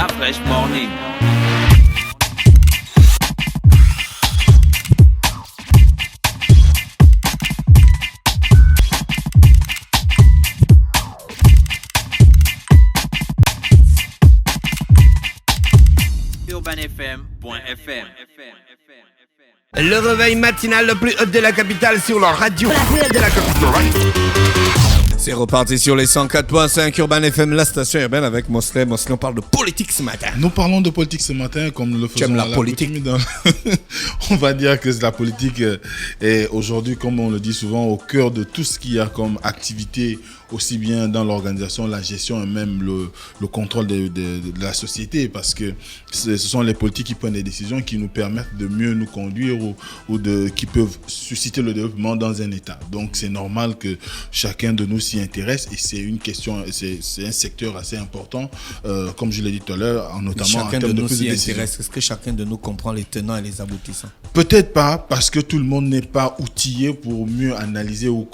La Fresh Morning. UrbanFM.fm. Le réveil matinal le plus haut de la capitale sur la radio. La plus haute de la capitale. C'est reparti sur les 104.5 Urban FM, la station urbaine avec Mosley. Mosley, on parle de politique ce matin. Nous parlons de politique ce matin comme le faisons. Tu aimes la politique On va dire que la politique est aujourd'hui, comme on le dit souvent, au cœur de tout ce qu'il y a comme activité, aussi bien dans l'organisation, la gestion et même le contrôle de la société, parce que ce sont les politiques qui prennent des décisions qui nous permettent de mieux nous conduire ou qui peuvent susciter le développement dans un État. Donc c'est normal que chacun de nous s'y intéresse et c'est une question, c'est un secteur assez important, comme je l'ai dit tout à l'heure, notamment en termes de prise de décision. Est-ce que chacun de nous comprend les tenants et les aboutissants? Peut-être pas, parce que tout le monde n'est pas outillé pour mieux analyser ou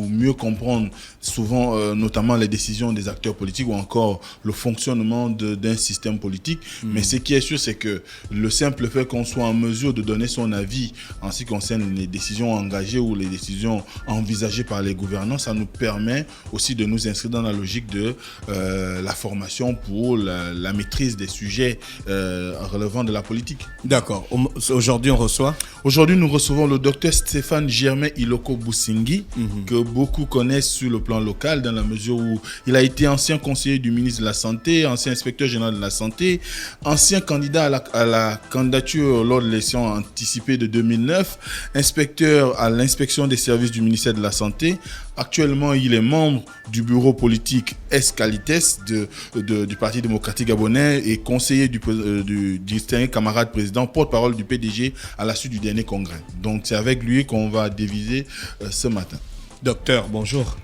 mieux comprendre souvent notamment les décisions des acteurs politiques ou encore le fonctionnement d'un système politique. Mais ce qui est sûr, c'est que le simple fait qu'on soit en mesure de donner son avis en ce qui concerne les décisions engagées ou les décisions envisagées par les gouvernants, ça nous permet aussi de nous inscrire dans la logique de la formation pour la maîtrise des sujets relevant de la politique. D'accord. Aujourd'hui, on reçoit? Aujourd'hui, nous recevons le docteur Stéphane Germain Iloko Bousingui, que beaucoup connaissent sur le plan local, dans la mesure où il a été ancien conseiller du ministre de la Santé, ancien inspecteur général de la Santé, ancien candidat à la candidature lors de l'élection anticipée de 2009, inspecteur à l'inspection des services du ministère de la Santé. Actuellement, il est membre du bureau politique Escalites du Parti démocratique gabonais et conseiller du distingué camarade président, porte-parole du PDG à la suite du dernier congrès. Donc, c'est avec lui qu'on va déviser ce matin. Docteur, bonjour.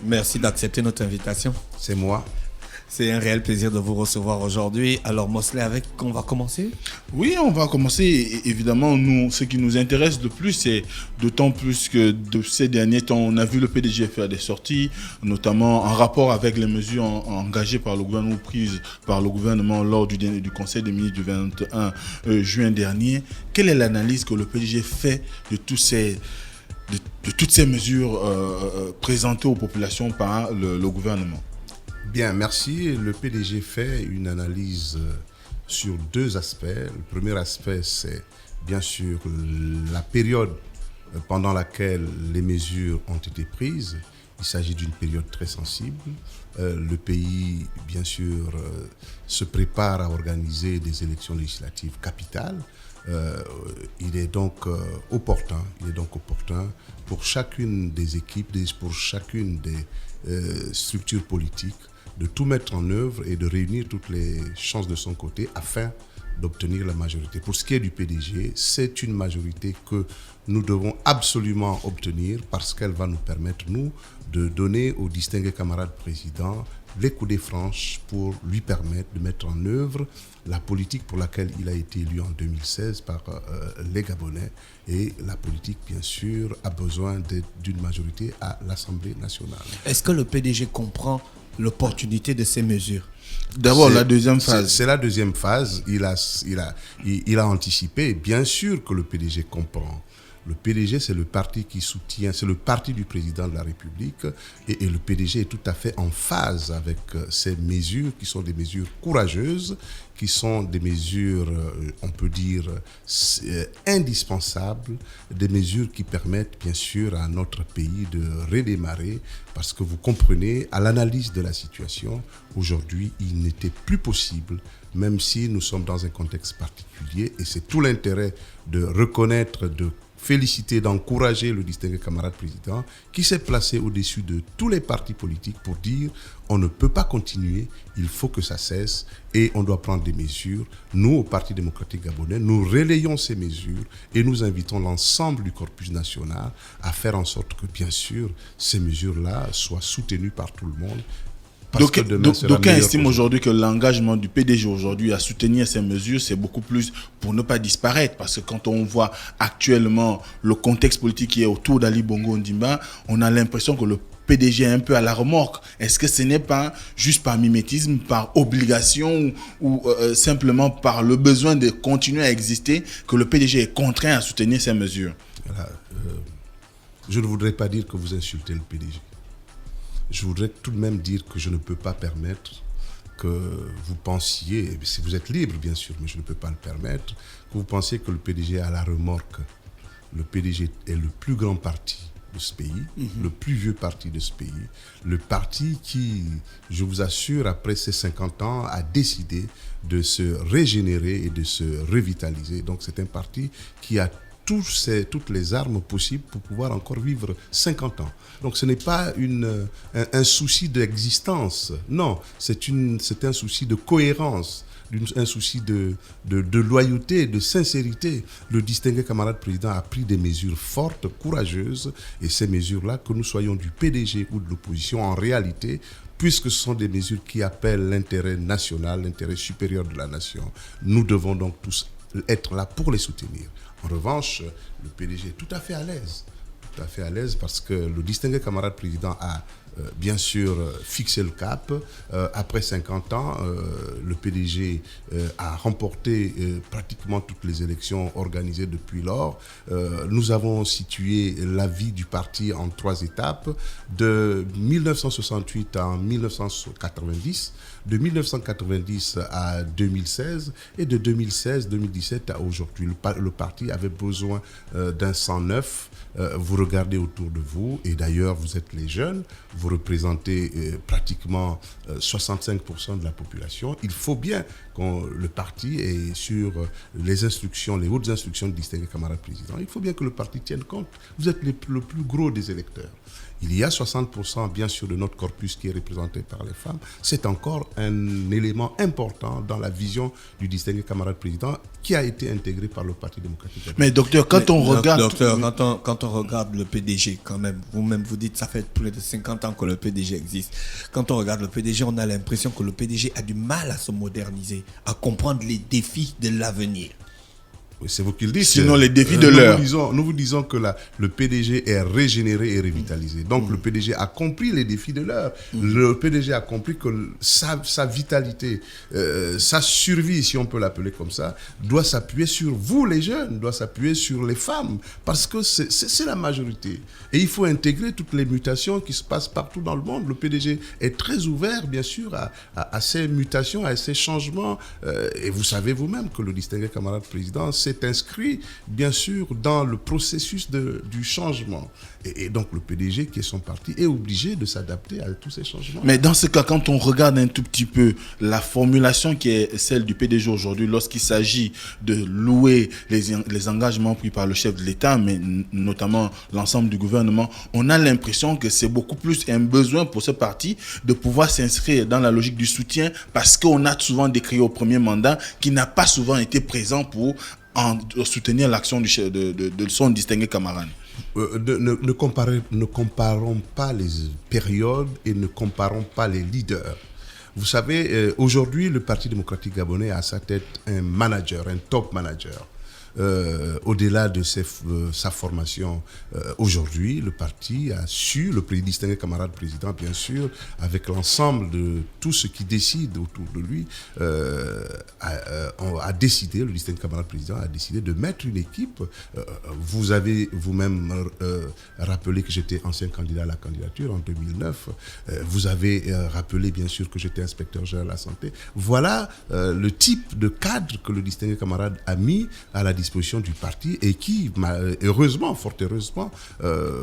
Merci d'accepter notre invitation. C'est moi. C'est un réel plaisir de vous recevoir aujourd'hui. Alors Mosley, on va commencer? Oui, on va commencer. Et évidemment, nous, ce qui nous intéresse le plus, c'est d'autant plus que de ces derniers temps, on a vu le PDG faire des sorties, notamment en rapport avec les mesures engagées par le gouvernement ou prises par le gouvernement lors du Conseil des ministres du 21 juin dernier. Quelle est l'analyse que le PDG fait de toutes ces mesures présentées aux populations par le gouvernement? Bien, merci. Le PDG fait une analyse sur deux aspects. Le premier aspect, c'est bien sûr la période pendant laquelle les mesures ont été prises. Il s'agit d'une période très sensible. Le pays, bien sûr, se prépare à organiser des élections législatives capitales. Il est donc opportun pour chacune des équipes, pour chacune des structures politiques, de tout mettre en œuvre et de réunir toutes les chances de son côté afin d'obtenir la majorité. Pour ce qui est du PDG, c'est une majorité que nous devons absolument obtenir parce qu'elle va nous permettre, nous, de donner au distingué camarade président les coudées franches pour lui permettre de mettre en œuvre la politique pour laquelle il a été élu en 2016 par les Gabonais. Et la politique, bien sûr, a besoin d'une majorité à l'Assemblée nationale. Est-ce que le PDG comprend l'opportunité de ces mesures? D'abord, la deuxième phase. C'est la deuxième phase. Il a anticipé. Bien sûr que le PDG comprend. Le PDG, c'est le parti qui soutient, c'est le parti du président de la République et le PDG est tout à fait en phase avec ces mesures qui sont des mesures courageuses, qui sont des mesures, on peut dire, indispensables, des mesures qui permettent bien sûr à notre pays de redémarrer parce que vous comprenez, à l'analyse de la situation, aujourd'hui, il n'était plus possible, même si nous sommes dans un contexte particulier et c'est tout l'intérêt de reconnaître, de féliciter, d'encourager le distingué camarade président qui s'est placé au-dessus de tous les partis politiques pour dire on ne peut pas continuer, il faut que ça cesse et on doit prendre des mesures. Nous, au Parti démocratique gabonais, nous relayons ces mesures et nous invitons l'ensemble du corpus national à faire en sorte que, bien sûr, ces mesures-là soient soutenues par tout le monde. D'aucuns estiment aujourd'hui que l'engagement du PDG aujourd'hui à soutenir ces mesures, c'est beaucoup plus pour ne pas disparaître. Parce que quand on voit actuellement le contexte politique qui est autour d'Ali Bongo Ondimba, on a l'impression que le PDG est un peu à la remorque. Est-ce que ce n'est pas juste par mimétisme, par obligation ou simplement par le besoin de continuer à exister que le PDG est contraint à soutenir ces mesures? Voilà, je ne voudrais pas dire que vous insultez le PDG. Je voudrais tout de même dire que je ne peux pas permettre que vous pensiez, si vous êtes libre bien sûr, mais je ne peux pas le permettre, que vous pensiez que le PDG est à la remorque. Le PDG est le plus grand parti de ce pays, le plus vieux parti de ce pays, le parti qui, je vous assure, après ses 50 ans, a décidé de se régénérer et de se revitaliser. Donc c'est un parti qui a toutes les armes possibles pour pouvoir encore vivre 50 ans. Donc ce n'est pas un souci d'existence, non, c'est un souci de cohérence, un souci de loyauté, de sincérité. Le distingué camarade président a pris des mesures fortes, courageuses, et ces mesures-là, que nous soyons du PDG ou de l'opposition, en réalité, puisque ce sont des mesures qui appellent l'intérêt national, l'intérêt supérieur de la nation, nous devons donc tous être là pour les soutenir. En revanche, le PDG est tout à fait à l'aise. Tout à fait à l'aise parce que le distingué camarade président a bien sûr fixé le cap. Après 50 ans, le PDG a remporté pratiquement toutes les élections organisées depuis lors. Nous avons situé la vie du parti en 3 étapes, de 1968 à 1990, de 1990 à 2016 et de 2016-2017 à aujourd'hui. Le parti avait besoin d'un sang neuf. Vous regardez autour de vous, et d'ailleurs vous êtes les jeunes, vous représentez pratiquement 65% de la population. Il faut bien que le parti est sur les instructions, les hautes instructions du distingué camarade président. Il faut bien que le parti tienne compte. Vous êtes le plus gros des électeurs. Il y a 60% bien sûr de notre corpus qui est représenté par les femmes. C'est encore un élément important dans la vision du distingué camarade président qui a été intégré par le Parti démocratique. Mais docteur, quand on regarde le PDG quand même, vous-même vous dites ça fait plus de 50 ans que le PDG existe. Quand on regarde le PDG, on a l'impression que le PDG a du mal à se moderniser, à comprendre les défis de l'avenir. Oui, c'est vous qui le dites. Sinon, les défis de l'heure. Nous vous disons que le PDG est régénéré et revitalisé. Donc, le PDG a compris les défis de l'heure. Le PDG a compris que sa vitalité, sa survie, si on peut l'appeler comme ça, doit s'appuyer sur vous, les jeunes, doit s'appuyer sur les femmes, parce que c'est la majorité. Et il faut intégrer toutes les mutations qui se passent partout dans le monde. Le PDG est très ouvert, bien sûr, à ces mutations, à ces changements. Et vous savez vous-même que le distingué camarade président s'est inscrit, bien sûr, dans le processus du changement. Et donc, le PDG, qui est son parti, est obligé de s'adapter à tous ces changements. Mais dans ce cas, quand on regarde un tout petit peu la formulation qui est celle du PDG aujourd'hui, lorsqu'il s'agit de louer les engagements pris par le chef de l'État, mais notamment l'ensemble du gouvernement, on a l'impression que c'est beaucoup plus un besoin pour ce parti de pouvoir s'inscrire dans la logique du soutien, parce qu'on a souvent décrit au premier mandat qui n'a pas souvent été présent pour soutenir l'action de son distingué camarade. Ne comparons pas les périodes et ne comparons pas les leaders. Vous savez, aujourd'hui, le Parti démocratique gabonais a à sa tête un manager, un top manager. Au-delà de sa formation, aujourd'hui, le parti a su, le distingué camarade président, bien sûr, avec l'ensemble de tout ce qui décide autour de lui, a décidé, le distingué camarade président a décidé de mettre une équipe. Vous avez vous-même rappelé que j'étais ancien candidat à la candidature en 2009. Vous avez rappelé, bien sûr, que j'étais inspecteur général de la santé. Voilà le type de cadre que le distingué camarade a mis à la disposition du parti et qui, heureusement, fort heureusement,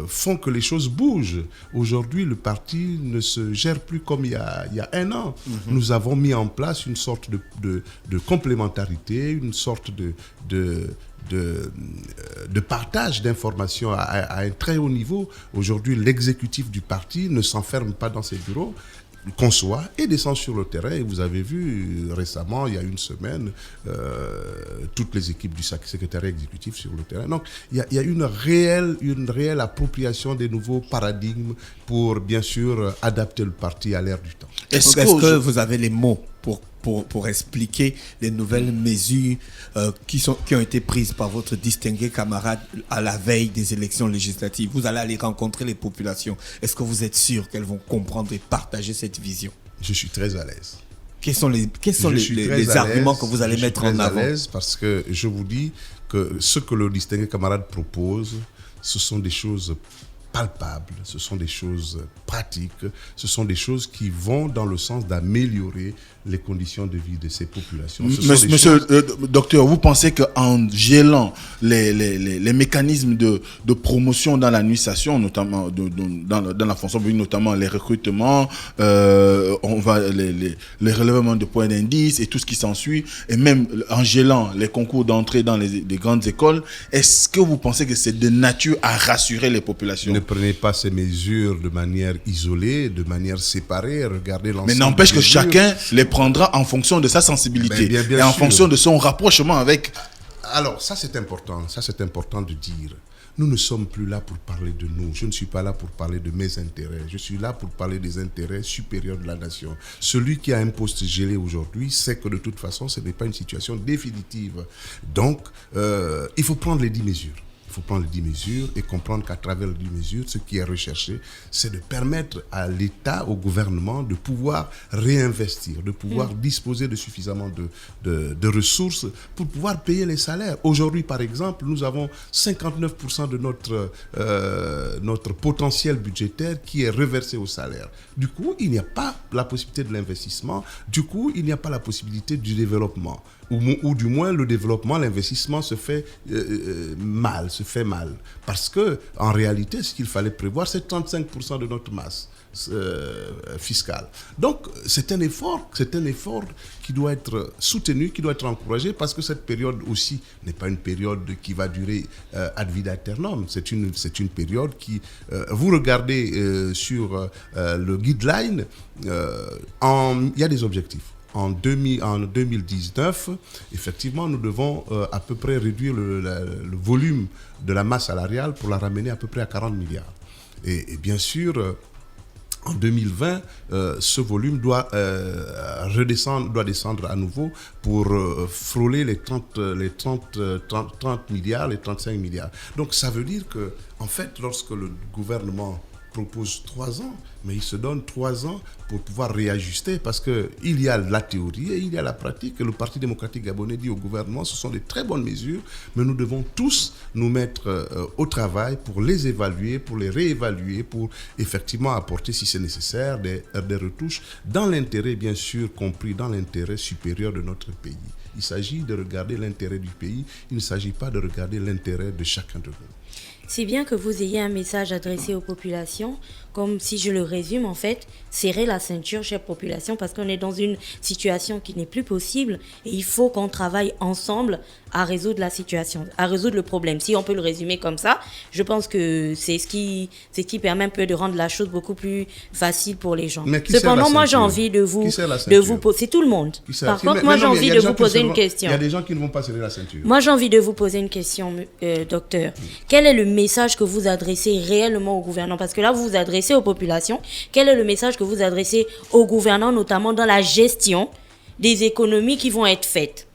font que les choses bougent. Aujourd'hui, le parti ne se gère plus comme il y a un an. Nous avons mis en place une sorte de complémentarité, une sorte de partage d'informations à un très haut niveau. Aujourd'hui, l'exécutif du parti ne s'enferme pas dans ses bureaux, conçoit et descend sur le terrain. Et vous avez vu récemment, il y a une semaine, toutes les équipes du secrétariat exécutif sur le terrain. Donc, il y a une réelle appropriation des nouveaux paradigmes pour, bien sûr, adapter le parti à l'ère du temps. Est-ce que vous avez les mots pour pour expliquer les nouvelles mesures qui ont été prises par votre distingué camarade à la veille des élections législatives. Vous allez aller rencontrer les populations. Est-ce que vous êtes sûr qu'elles vont comprendre et partager cette vision? Je suis très à l'aise. Quels sont les arguments que vous allez mettre en avant? Je suis très à l'aise parce que je vous dis que ce que le distingué camarade propose, ce sont des choses palpables, ce sont des choses pratiques, ce sont des choses qui vont dans le sens d'améliorer les conditions de vie de ces populations. Monsieur docteur, vous pensez qu'en gelant les mécanismes de promotion dans l'administration, notamment dans la fonction publique, notamment les recrutements, les relèvements de points d'indice et tout ce qui s'ensuit, et même en gelant les concours d'entrée dans les grandes écoles, est-ce que vous pensez que c'est de nature à rassurer les populations? Ne prenez pas ces mesures de manière isolée, de manière séparée, regardez l'ensemble. Mais n'empêche que chacun les prendra en fonction de sa sensibilité et en fonction de son rapprochement avec... Alors, ça c'est important de dire. Nous ne sommes plus là pour parler de nous. Je ne suis pas là pour parler de mes intérêts. Je suis là pour parler des intérêts supérieurs de la nation. Celui qui a un poste gelé aujourd'hui sait que de toute façon, ce n'est pas une situation définitive. Donc, il faut prendre les 10 mesures. Il faut prendre les 10 mesures et comprendre qu'à travers les 10 mesures, ce qui est recherché, c'est de permettre à l'État, au gouvernement, de pouvoir réinvestir, de pouvoir disposer de suffisamment de ressources pour pouvoir payer les salaires. Aujourd'hui, par exemple, nous avons 59% de notre potentiel budgétaire qui est reversé au salaire. Du coup, il n'y a pas la possibilité de l'investissement. Du coup, il n'y a pas la possibilité du développement. Ou du moins, le développement, l'investissement se fait mal. Parce que, en réalité, ce qu'il fallait prévoir, c'est 35% de notre masse fiscale. Donc, c'est un effort qui doit être soutenu, qui doit être encouragé, parce que cette période aussi n'est pas une période qui va durer ad vitam aeternam. C'est une période qui... vous regardez sur le guideline, il y a des objectifs. En 2019, effectivement, nous devons à peu près réduire le volume de la masse salariale pour la ramener à peu près à 40 milliards. Et bien sûr, en 2020, ce volume doit descendre à nouveau pour frôler les 30 milliards, les 35 milliards. Donc ça veut dire que, en fait, lorsque le gouvernement propose 3 ans, mais il se donne 3 ans pour pouvoir réajuster, parce qu'il y a la théorie et il y a la pratique. Et le Parti démocratique gabonais dit au gouvernement, ce sont des très bonnes mesures, mais nous devons tous nous mettre au travail pour les évaluer, pour les réévaluer, pour effectivement apporter, si c'est nécessaire, des retouches, dans l'intérêt, bien sûr, compris dans l'intérêt supérieur de notre pays. Il s'agit de regarder l'intérêt du pays, il ne s'agit pas de regarder l'intérêt de chacun de nous. C'est bien que vous ayez un message adressé aux populations, comme si je le résume en fait, serrer la ceinture, chère population, parce qu'on est dans une situation qui n'est plus possible et il faut qu'on travaille ensemble à résoudre la situation, à résoudre le problème. Si on peut le résumer comme ça, je pense que c'est ce qui permet un peu de rendre la chose beaucoup plus facile pour les gens. Cependant, moi j'ai envie de vous poser, c'est tout le monde. Par contre, moi j'ai envie de vous poser une question. Il y a des gens qui ne vont pas serrer la ceinture. Moi j'ai envie de vous poser une question, docteur. Quel est le message que vous adressez réellement au gouvernement? Parce que là, vous vous adressez aux populations. Quel est le message que vous adressez aux gouvernants, notamment dans la gestion des économies qui vont être faites?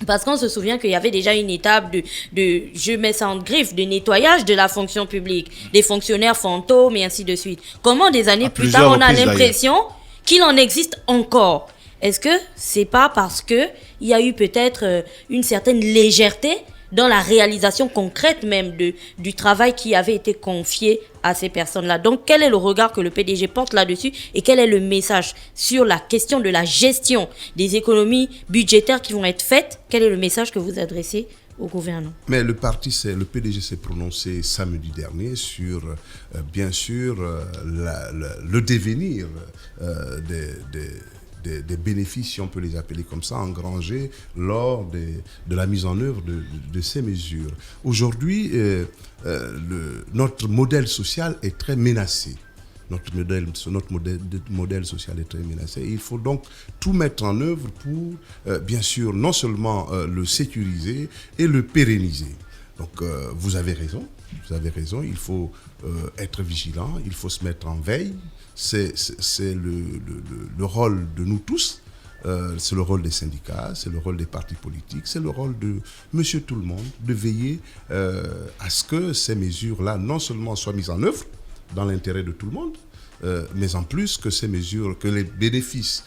Parce qu'on se souvient qu'il y avait déjà une étape de je mets ça en griffe, de nettoyage de la fonction publique, des fonctionnaires fantômes et ainsi de suite. Comment des années plus tard, on a l'impression qu'il en existe encore? Est-ce que c'est pas parce que il y a eu peut-être une certaine légèreté dans la réalisation concrète même du travail qui avait été confié à ces personnes-là? Donc, quel est le regard que le PDG porte là-dessus et quel est le message sur la question de la gestion des économies budgétaires qui vont être faites? Quel est le message que vous adressez au gouvernement? Mais le PDG s'est prononcé samedi dernier sur, bien sûr, le devenir des bénéfices, si on peut les appeler comme ça, engrangés lors de la mise en œuvre de ces mesures. Aujourd'hui, notre modèle social est très menacé. Notre modèle social est très menacé. Il faut donc tout mettre en œuvre pour, bien sûr, non seulement le sécuriser et le pérenniser. Donc, vous avez raison, il faut être vigilant, il faut se mettre en veille. C'est le rôle de nous tous c'est le rôle des syndicats, c'est le rôle des partis politiques, c'est le rôle de monsieur tout le monde de veiller à ce que ces mesures-là non seulement soient mises en œuvre dans l'intérêt de tout le monde, mais en plus que ces mesures, que les bénéfices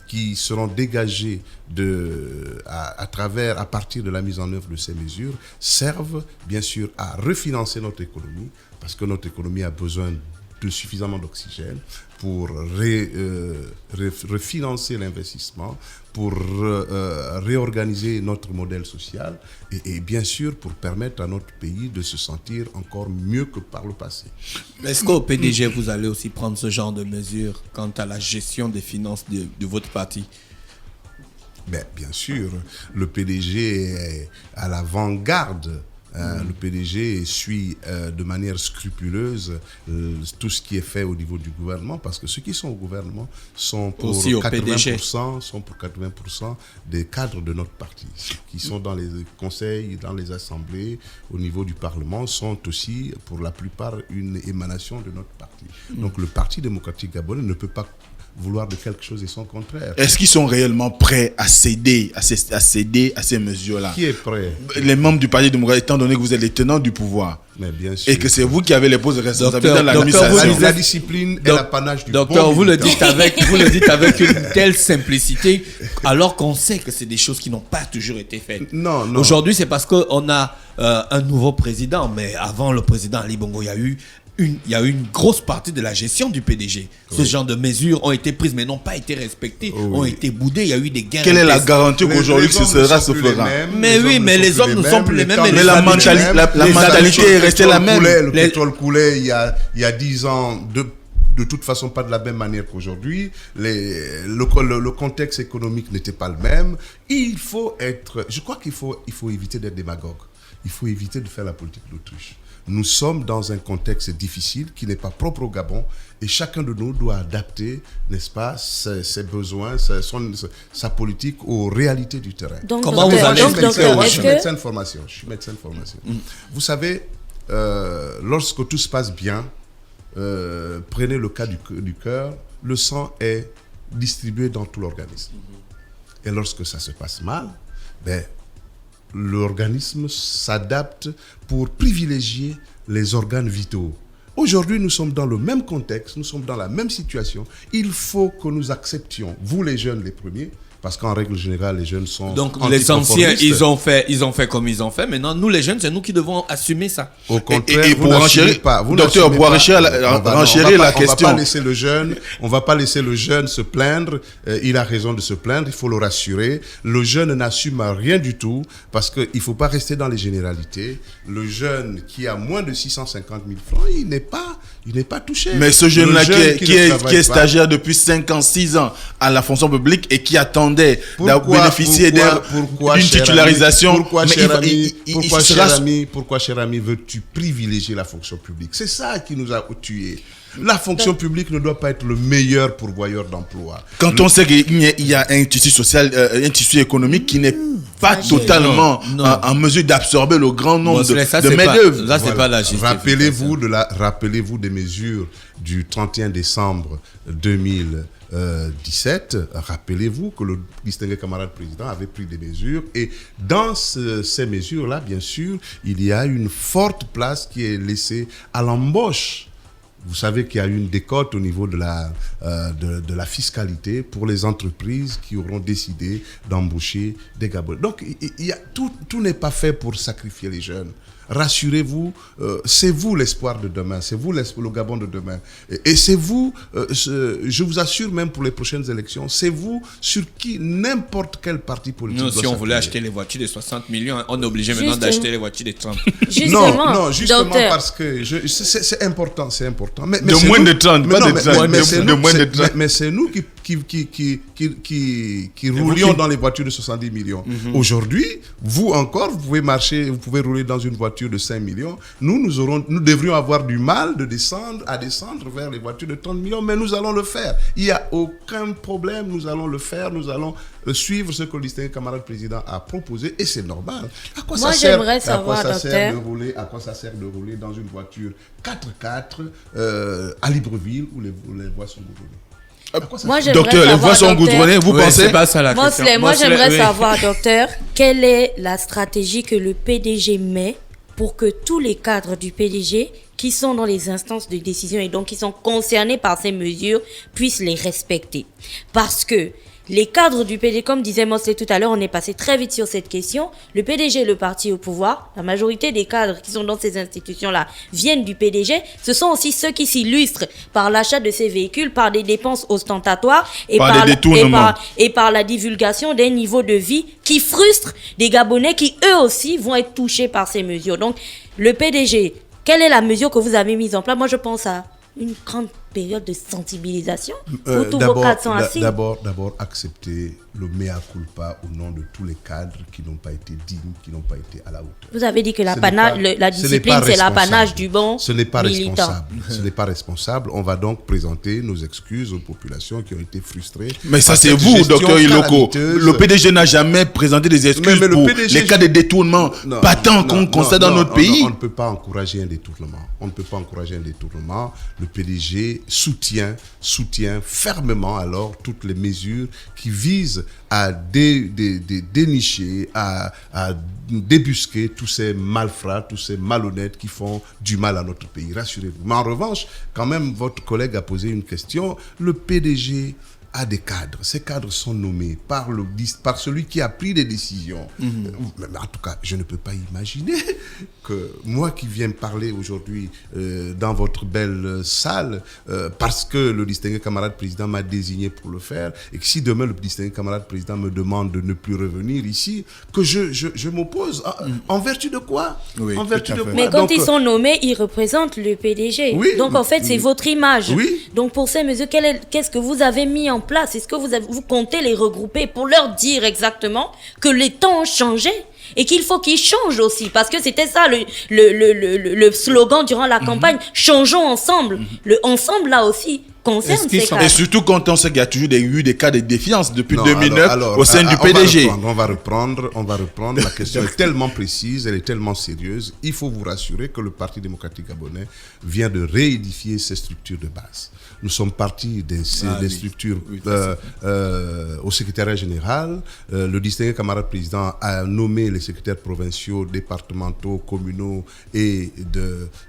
qui seront dégagés à partir de la mise en œuvre de ces mesures servent bien sûr à refinancer notre économie, parce que notre économie a besoin de suffisamment d'oxygène pour refinancer l'investissement, pour réorganiser notre modèle social et bien sûr pour permettre à notre pays de se sentir encore mieux que par le passé. Est-ce qu'au PDG, vous allez aussi prendre ce genre de mesures quant à la gestion des finances de votre parti? Bien sûr, le PDG est à l'avant-garde. Le PDG suit de manière scrupuleuse tout ce qui est fait au niveau du gouvernement, parce que ceux qui sont au gouvernement sont pour 80% des cadres de notre parti. Ceux qui sont dans les conseils, dans les assemblées, au niveau du Parlement, sont aussi pour la plupart une émanation de notre parti. Donc le Parti démocratique gabonais ne peut pas vouloir de quelque chose et son contraire. Est-ce qu'ils sont réellement prêts à céder à ces mesures-là? Qui est prêt? Les membres du Parti démocratique, étant donné que vous êtes les tenants du pouvoir. Mais bien sûr. Et que c'est vous qui avez les postes de responsabilité dans l'administration. La discipline est l'apanage du docteur, vous le dites avec une telle simplicité, alors qu'on sait que c'est des choses qui n'ont pas toujours été faites. Non. Aujourd'hui, c'est parce qu'on a un nouveau président, mais avant le président Ali Bongo, il y a eu une grosse partie de la gestion du PDG. Ce genre de mesures ont été prises, mais n'ont pas été respectées, ont été boudées. Il y a eu des gains. Quelle est la garantie qu'aujourd'hui que ce sera ce fera? Mais oui, mais les hommes ne sont plus les mêmes. Mais la mentalité est restée la même. Le pétrole coulait il y a 10 ans de toute façon pas de la même manière qu'aujourd'hui. Le contexte économique n'était pas le même. Je crois qu'il faut éviter d'être démagogue. Il faut éviter de faire la politique de l'autruche. Nous sommes dans un contexte difficile qui n'est pas propre au Gabon et chacun de nous doit adapter, n'est-ce pas, ses besoins, sa politique aux réalités du terrain. Donc, comment vous allez Je suis médecin de formation. Vous savez, lorsque tout se passe bien, prenez le cas du cœur, le sang est distribué dans tout l'organisme. Et lorsque ça se passe mal, l'organisme s'adapte pour privilégier les organes vitaux. Aujourd'hui, nous sommes dans le même contexte, nous sommes dans la même situation. Il faut que nous acceptions, vous les jeunes les premiers, parce qu'en règle générale, les jeunes sont donc les anciens, ils ont fait comme ils ont fait. Maintenant, nous les jeunes, c'est nous qui devons assumer ça. Au contraire, et pour renchérir, docteur, pour renchérir la question. On va pas laisser le jeune se plaindre. Il a raison de se plaindre. Il faut le rassurer. Le jeune n'assume rien du tout parce que il faut pas rester dans les généralités. Le jeune qui a moins de 650 000 francs, il n'est pas touché. Mais ce jeune-là qui est stagiaire depuis 5 ans, 6 ans à la fonction publique et qui attendait bénéficier d'une titularisation. Pourquoi, cher ami, veux-tu privilégier la fonction publique? C'est ça qui nous a tués. La fonction publique ne doit pas être le meilleur pourvoyeur d'emploi. Quand on sait qu'il y a un tissu social, un tissu économique qui n'est pas totalement en mesure d'absorber le grand nombre de main-d'œuvre. Ça, c'est pas la justice. Rappelez-vous des mesures du 31 décembre 2017. Rappelez-vous que le distingué camarade président avait pris des mesures et dans ces mesures-là, bien sûr, il y a une forte place qui est laissée à l'embauche. Vous savez qu'il y a une décote au niveau de la fiscalité pour les entreprises qui auront décidé d'embaucher des Gabonais. Donc, tout n'est pas fait pour sacrifier les jeunes. Rassurez-vous, c'est vous l'espoir de demain, c'est vous le Gabon de demain. Et c'est vous, je vous assure même pour les prochaines élections, c'est vous sur qui n'importe quel parti politique nous, doit si on s'appuyer. voulait acheter les voitures de 60 millions, on est obligé maintenant d'acheter les voitures de 30. Justement, docteur. Parce que c'est important. Mais de moins de 30, pas de 30, de moins de 30. Mais c'est nous qui roulions dans les voitures de 70 millions. Aujourd'hui, vous encore, vous pouvez rouler dans une voiture de 5 millions. Nous devrions avoir du mal à descendre vers les voitures de 30 millions, mais nous allons le faire. Il n'y a aucun problème, nous allons le faire, nous allons suivre ce que le distingué camarade président a proposé et c'est normal. À quoi ça sert de rouler dans une voiture 4x4 à Libreville où les voies sont bourrées? Moi, j'aimerais Docteur, les voies sont docteur, goudronnées, vous pensez? C'est pas ça la question. Moi, j'aimerais oui. savoir, docteur, quelle est la stratégie que le PDG met pour que tous les cadres du PDG qui sont dans les instances de décision et donc qui sont concernés par ces mesures puissent les respecter. Parce que les cadres du PDG, comme disait Mosley tout à l'heure, on est passé très vite sur cette question. Le PDG est le parti au pouvoir. La majorité des cadres qui sont dans ces institutions-là viennent du PDG. Ce sont aussi ceux qui s'illustrent par l'achat de ces véhicules, par des dépenses ostentatoires et Par des détournements. et par la divulgation des niveaux de vie qui frustrent des Gabonais qui eux aussi vont être touchés par ces mesures. Donc, le PDG, quelle est la mesure que vous avez mise en place? Moi, je pense à une grande période de sensibilisation où tous vos cadres sont assis. D'abord, accepter le mea culpa au nom de tous les cadres qui n'ont pas été dignes, qui n'ont pas été à la hauteur. Vous avez dit que la Ce n'est pas discipline, c'est l'apanage du bon Ce n'est pas militant. responsable. Ce n'est pas responsable. On va donc présenter nos excuses aux populations qui ont été frustrées. Mais ça, par c'est cette vous, gestion docteur Iloko. calamiteuse. Le PDG n'a jamais présenté des excuses Mais le pour PDG les cas de détournement patents qu'on constate dans notre pays. On ne peut pas encourager un détournement. On ne peut pas encourager un détournement. Le PDG soutient fermement alors toutes les mesures qui visent à dénicher, à débusquer tous ces malfrats, tous ces malhonnêtes qui font du mal à notre pays. Rassurez-vous. Mais en revanche, quand même, votre collègue a posé une question. Le PDG a des cadres. Ces cadres sont nommés par celui qui a pris des décisions. Mais en tout cas, je ne peux pas imaginer que moi qui viens parler aujourd'hui dans votre belle salle, parce que le distingué camarade président m'a désigné pour le faire, et que si demain le distingué camarade président me demande de ne plus revenir ici, que je m'oppose. En vertu de quoi? Oui, en vertu tout à de fait. quoi? Mais quand Donc, ils sont nommés, ils représentent le PDG. Oui, Donc en fait, c'est votre image. Oui. Donc pour ces mesures, qu'est-ce que vous avez mis en place? Est-ce que vous comptez les regrouper pour leur dire exactement que les temps ont changé et qu'il faut qu'ils changent aussi? Parce que c'était ça le slogan durant la campagne. Changeons ensemble. Le ensemble là aussi concerne ces cas. Et surtout quand on sait qu'il y a toujours eu des cas de défiance depuis Non, 2009 alors, au sein du PDG. On va reprendre. La question est tellement précise, elle est tellement sérieuse. Il faut vous rassurer que le Parti démocratique gabonais vient de réédifier ses structures de base. Nous sommes partis des structures au secrétariat général. Le distingué camarade président a nommé les secrétaires provinciaux, départementaux, communaux et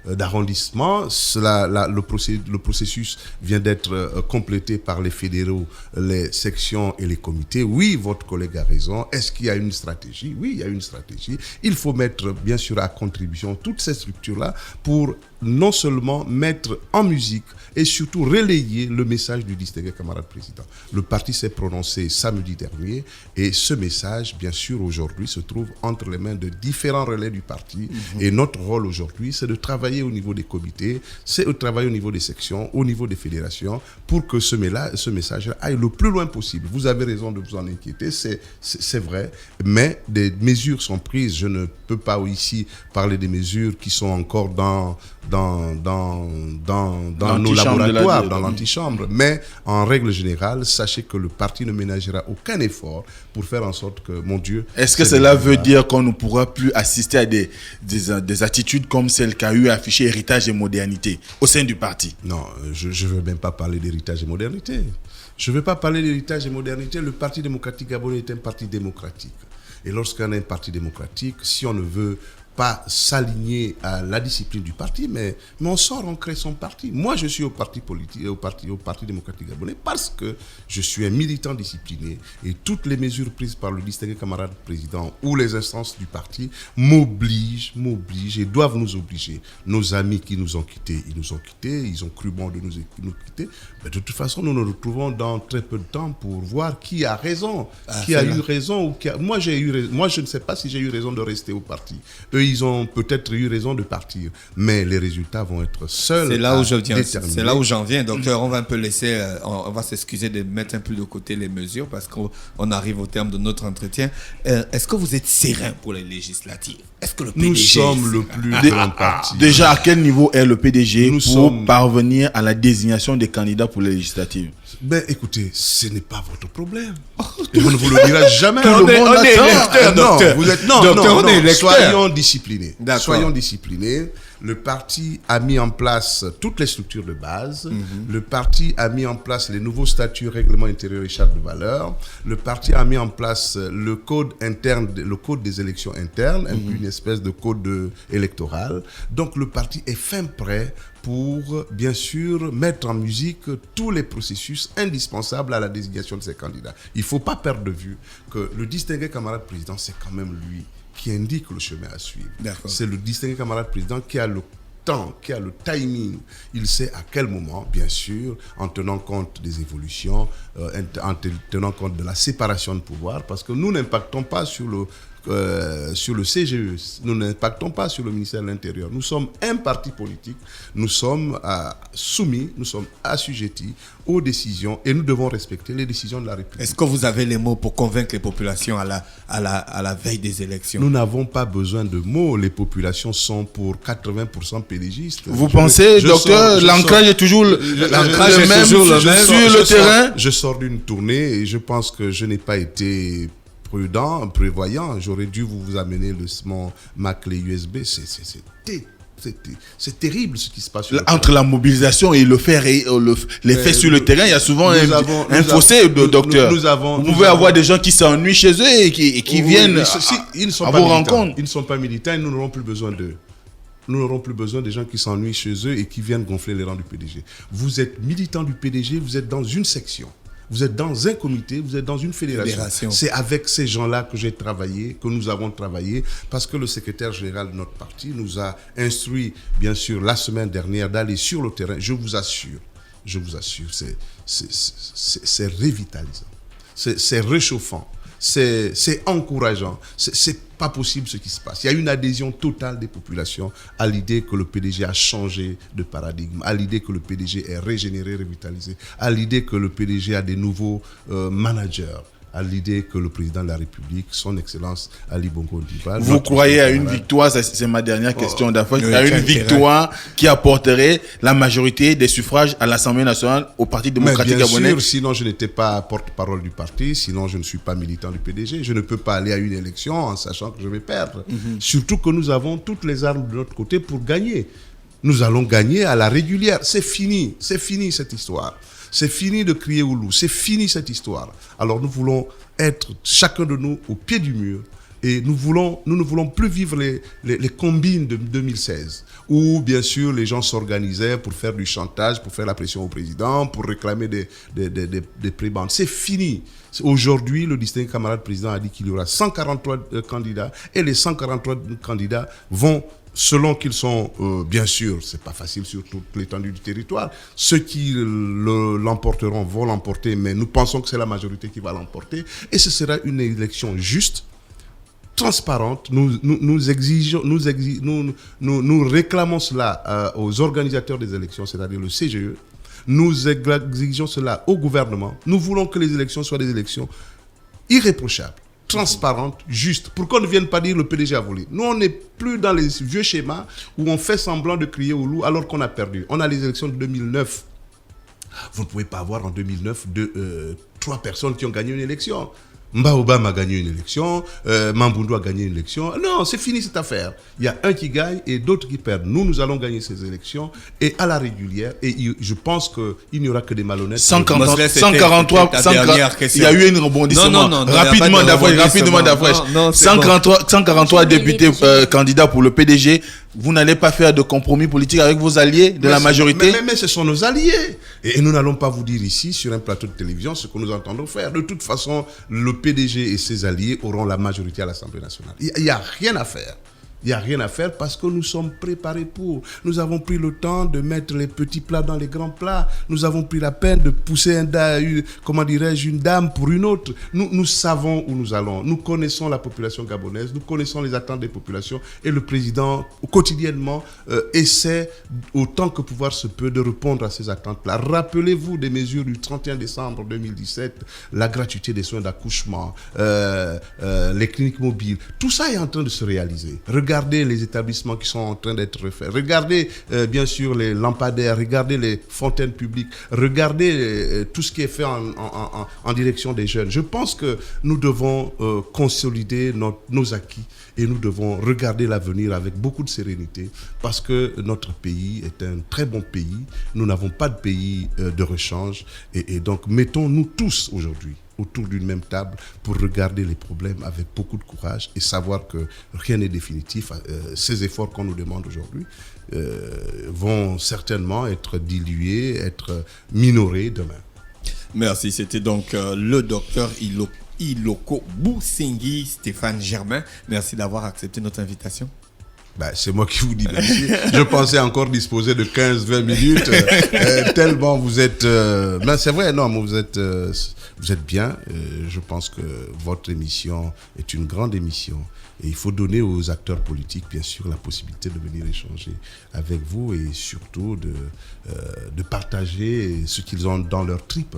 d'arrondissement. Le processus vient d'être complété par les fédéraux, les sections et les comités. Oui, votre collègue a raison. Est-ce qu'il y a une stratégie? Oui, il y a une stratégie. Il faut mettre, bien sûr, à contribution toutes ces structures-là pour non seulement mettre en musique et surtout relayer le message du distingué camarade président. Le parti s'est prononcé samedi dernier et ce message, bien sûr, aujourd'hui se trouve entre les mains de différents relais du parti. Et notre rôle aujourd'hui, c'est de travailler au niveau des comités, c'est de travailler au niveau des sections, au niveau des fédérations pour que ce message aille le plus loin possible. Vous avez raison de vous en inquiéter, c'est vrai, mais des mesures sont prises. Je ne peux pas ici parler des mesures qui sont encore dans nos laboratoires, dans l'antichambre. Mais en règle générale, sachez que le parti ne ménagera aucun effort pour faire en sorte que, mon Dieu... Est-ce que cela veut dire qu'on ne pourra plus assister à des attitudes comme celle qu'a eu affiché Héritage et Modernité au sein du parti? Non, je ne veux même pas parler d'héritage et modernité. Je ne veux pas parler d'héritage et modernité. Le Parti démocratique gabonais est un parti démocratique. Et lorsqu'on a un parti démocratique, si on ne veut pas s'aligner à la discipline du parti, mais on sort, on crée son parti. Moi, je suis au parti politique, au parti démocratique gabonais parce que je suis un militant discipliné et toutes les mesures prises par le distingué camarade président ou les instances du parti m'obligent et doivent nous obliger. Nos amis qui nous ont quittés, ils ont cru bon de nous quitter. Mais de toute façon, nous nous retrouvons dans très peu de temps pour voir qui a raison, qui a eu raison ou qui a... Moi, je ne sais pas si j'ai eu raison de rester au parti. Eux, ils ont peut-être eu raison de partir, mais les résultats vont être seuls. C'est là où j'en viens, docteur. On va un peu laisser, on va s'excuser de mettre un peu de côté les mesures parce qu'on arrive au terme de notre entretien. Est-ce que vous êtes serein pour les législatives? Est-ce que le PDG... Nous sommes le plus grand parti. Déjà, à quel niveau est le PDG pour parvenir à la désignation des candidats pour les législatives? Ben, écoutez, ce n'est pas votre problème. Et on ne vous le dira jamais. On est électeur, docteur. Vous êtes, non, on est électeur. Soyons disciplinés. disciplinés. D'accord. Soyons disciplinés. Le parti a mis en place toutes les structures de base. Le parti a mis en place les nouveaux statuts, règlements intérieurs et chartes de valeur. Le parti a mis en place le code interne, le code des élections internes, une espèce de code électoral. Donc le parti est fin prêt pour, bien sûr, mettre en musique tous les processus indispensables à la désignation de ces candidats. Il ne faut pas perdre de vue que le distingué camarade président, c'est quand même lui qui indique le chemin à suivre. D'accord. C'est le distingué camarade président qui a le temps, qui a le timing. Il sait à quel moment, bien sûr, en tenant compte des évolutions, en tenant compte de la séparation de pouvoir, parce que nous n'impactons pas sur le CGE, nous n'impactons pas sur le ministère de l'Intérieur. Nous sommes un parti politique, nous sommes soumis, nous sommes assujettis aux décisions et nous devons respecter les décisions de la République. Est-ce que vous avez les mots pour convaincre les populations à la veille des élections? Nous n'avons pas besoin de mots. Les populations sont pour 80% pédégistes. Vous pensez, docteur, l'ancrage est toujours le même sur le terrain? Je sors d'une tournée et je pense que je n'ai pas été prudent, prévoyant. J'aurais dû vous amener ma clé USB. C'est terrible ce qui se passe. Entre la mobilisation et le fait, les faits sur le terrain, il y a souvent un fossé, docteur. Vous pouvez avoir des gens qui s'ennuient chez eux et qui viennent à vos rencontres. Ils ne sont pas militants et nous n'aurons plus besoin d'eux. Nous n'aurons plus besoin des gens qui s'ennuient chez eux et qui viennent gonfler les rangs du PDG. Vous êtes militant du PDG, vous êtes dans une section. Vous êtes dans un comité, vous êtes dans une fédération. C'est avec ces gens-là que j'ai travaillé, que nous avons travaillé, parce que le secrétaire général de notre parti nous a instruit, bien sûr, la semaine dernière, d'aller sur le terrain. Je vous assure, c'est revitalisant, c'est réchauffant, c'est encourageant, c'est pas possible ce qui se passe. Il y a une adhésion totale des populations à l'idée que le PDG a changé de paradigme, à l'idée que le PDG est régénéré, revitalisé, à l'idée que le PDG a des nouveaux managers, à l'idée que le président de la République, son Excellence Ali Bongo Ondimba... Vous croyez à une victoire, c'est ma dernière question d'affaires, à une victoire qui apporterait la majorité des suffrages à l'Assemblée nationale au Parti démocratique gabonais? Bien sûr, sinon je n'étais pas porte-parole du parti, sinon je ne suis pas militant du PDG. Je ne peux pas aller à une élection en sachant que je vais perdre. Surtout que nous avons toutes les armes de notre côté pour gagner. Nous allons gagner à la régulière. C'est fini cette histoire. C'est fini de crier au loup, c'est fini cette histoire. Alors nous voulons être, chacun de nous, au pied du mur. Et nous ne voulons plus vivre les combines de 2016, où bien sûr les gens s'organisaient pour faire du chantage, pour faire la pression au président, pour réclamer des prébendes. C'est fini. Aujourd'hui, le distingué camarade président a dit qu'il y aura 143 candidats, et les 143 candidats vont... Selon qu'ils sont, bien sûr, c'est pas facile sur toute l'étendue du territoire. Ceux qui l'emporteront vont l'emporter, mais nous pensons que c'est la majorité qui va l'emporter. Et ce sera une élection juste, transparente. Nous réclamons cela aux organisateurs des élections, c'est-à-dire le CGE. Nous exigeons cela au gouvernement. Nous voulons que les élections soient des élections irréprochables, transparente, juste, pour qu'on ne vienne pas dire le PDG a volé. Nous, on n'est plus dans les vieux schémas où on fait semblant de crier au loup alors qu'on a perdu. On a les élections de 2009. Vous ne pouvez pas avoir en 2009 3 personnes qui ont gagné une élection. Mbaoubam a gagné une élection, Mamboundou a gagné une élection. Non, c'est fini cette affaire. Il y a un qui gagne et d'autres qui perdent. Nous allons gagner ces élections et à la régulière. Et je pense qu'il n'y aura que des malhonnêtes. 143, il y a eu un rebondissement. Non, rapidement d'afreche. 143 députés candidats pour le PDG. Vous n'allez pas faire de compromis politique avec vos alliés de la majorité? Mais ce sont nos alliés. Et nous n'allons pas vous dire ici, sur un plateau de télévision, ce que nous entendons faire. De toute façon, le PDG et ses alliés auront la majorité à l'Assemblée nationale. Il n'y a rien à faire. Il n'y a rien à faire parce que nous sommes préparés pour. Nous avons pris le temps de mettre les petits plats dans les grands plats. Nous avons pris la peine de pousser une dame pour une autre. Nous savons où nous allons. Nous connaissons la population gabonaise. Nous connaissons les attentes des populations. Et le président, quotidiennement, essaie, autant que pouvoir se peut, de répondre à ces attentes-là. Rappelez-vous des mesures du 31 décembre 2017, la gratuité des soins d'accouchement, les cliniques mobiles. Tout ça est en train de se réaliser. Regardez regardez les établissements qui sont en train d'être refaits. Regardez bien sûr les lampadaires, regardez les fontaines publiques, regardez tout ce qui est fait en direction des jeunes. Je pense que nous devons consolider nos acquis et nous devons regarder l'avenir avec beaucoup de sérénité parce que notre pays est un très bon pays. Nous n'avons pas de pays de rechange et donc mettons-nous tous aujourd'hui autour d'une même table pour regarder les problèmes avec beaucoup de courage et savoir que rien n'est définitif. Ces efforts qu'on nous demande aujourd'hui vont certainement être dilués, être minorés demain. Merci, c'était donc le docteur Iloko Boussingui Stéphane Germain. Merci d'avoir accepté notre invitation. C'est moi qui vous dis merci. Je pensais encore disposer de 15-20 minutes. Tellement vous êtes... c'est vrai, non, mais vous êtes bien. Je pense que votre émission est une grande émission. Et il faut donner aux acteurs politiques, bien sûr, la possibilité de venir échanger avec vous et surtout de partager ce qu'ils ont dans leur tripes.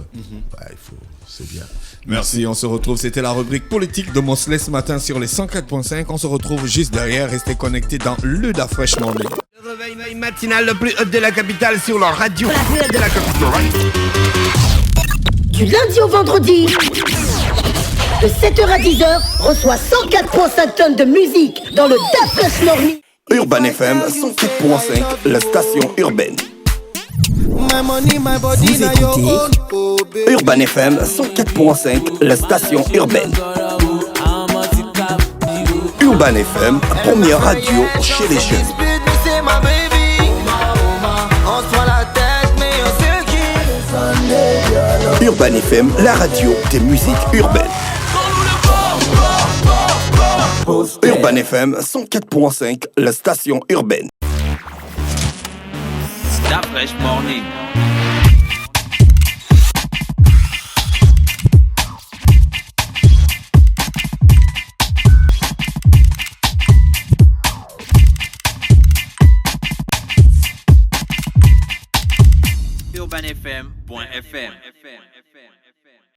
C'est bien. Merci, on se retrouve. C'était la rubrique politique de Mosley ce matin sur les 104.5. On se retrouve juste derrière. Restez connectés dans le Da Fresh Morning. Le réveil matinal le plus haut de la capitale sur leur radio. La plus haute de la capitale. Du lundi au vendredi, de 7h à 10h, reçoit 104.5 tonnes de musique dans le Da Fresh Morning. Urban FM 104.5, la station urbaine. Vous écoutez Urban FM 104.5, la station urbaine. Urban FM, première radio chez les jeunes. Urban FM, la radio des musiques urbaines. Urban FM 104.5, la station urbaine. Da Fresh Morning. UrbanFM.fm